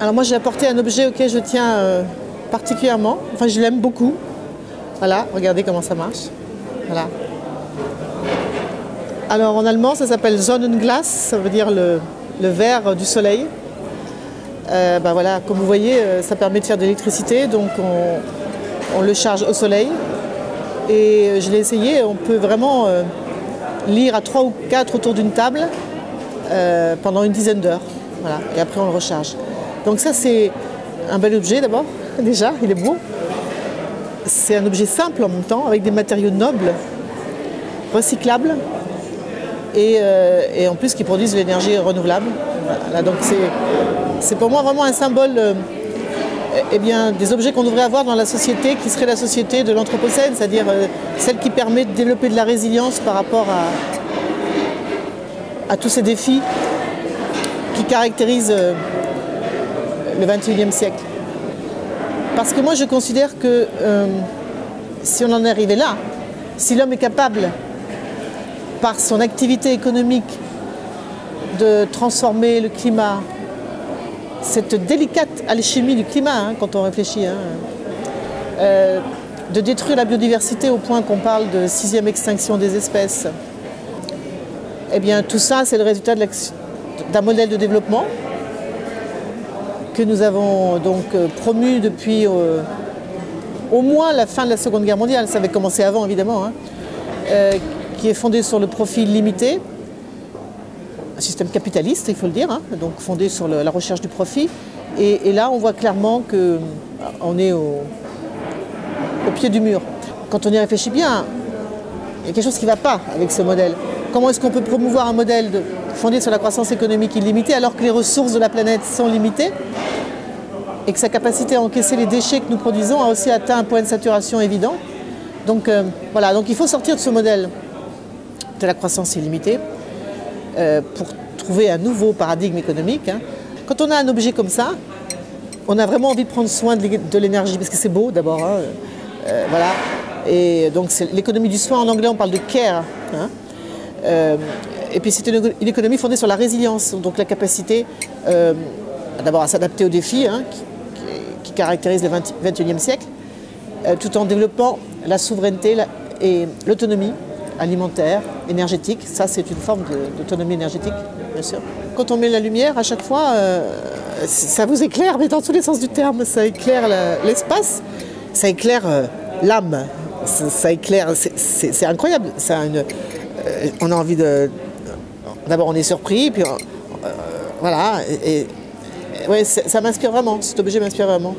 Alors moi j'ai apporté un objet auquel je tiens particulièrement, enfin je l'aime beaucoup. Voilà, regardez comment ça marche. Voilà. Alors en allemand ça s'appelle Sonnenglas, ça veut dire le verre du soleil. Voilà, comme vous voyez, ça permet de faire de l'électricité, donc on le charge au soleil. Et je l'ai essayé, on peut vraiment lire à 3 ou 4 autour d'une table pendant une dizaine d'heures. Voilà, et après on le recharge. Donc ça c'est un bel objet d'abord, déjà, il est beau. C'est un objet simple en même temps, avec des matériaux nobles, recyclables, et en plus qui produisent de l'énergie renouvelable. Voilà, donc c'est pour moi vraiment un symbole des objets qu'on devrait avoir dans la société, qui serait la société de l'anthropocène, c'est-à-dire celle qui permet de développer de la résilience par rapport à tous ces défis qui caractérisent le XXIe siècle. Parce que moi je considère que si on en est arrivé là, si l'homme est capable, par son activité économique, de transformer le climat, cette délicate alchimie du climat, quand on réfléchit, de détruire la biodiversité au point qu'on parle de 6e extinction des espèces, eh bien tout ça c'est le résultat d'un modèle de développement que nous avons donc promu depuis au moins la fin de la Seconde Guerre mondiale, ça avait commencé avant évidemment, qui est fondé sur le profit limité, un système capitaliste il faut le dire, donc fondé sur la recherche du profit. Et là on voit clairement qu'on est au pied du mur. Quand on y réfléchit bien, il y a quelque chose qui ne va pas avec ce modèle. Comment est-ce qu'on peut promouvoir un modèle fondé sur la croissance économique illimitée alors que les ressources de la planète sont limitées et que sa capacité à encaisser les déchets que nous produisons a aussi atteint un point de saturation évident. Donc voilà, donc il faut sortir de ce modèle de la croissance illimitée pour trouver un nouveau paradigme économique. Quand on a un objet comme ça, on a vraiment envie de prendre soin de l'énergie parce que c'est beau d'abord. Voilà. Et donc c'est l'économie du soin, en anglais on parle de care. Et puis c'est une économie fondée sur la résilience, donc la capacité d'abord à s'adapter aux défis qui caractérisent le XXIe siècle, tout en développant la souveraineté et l'autonomie alimentaire, énergétique. Ça c'est une forme d'autonomie énergétique, bien sûr. Quand on met la lumière, à chaque fois, ça vous éclaire, mais dans tous les sens du terme. Ça éclaire l'espace, ça éclaire l'âme, ça éclaire, c'est incroyable. On a envie de... D'abord on est surpris, puis voilà, ouais, ça m'inspire vraiment, cet objet m'inspire vraiment.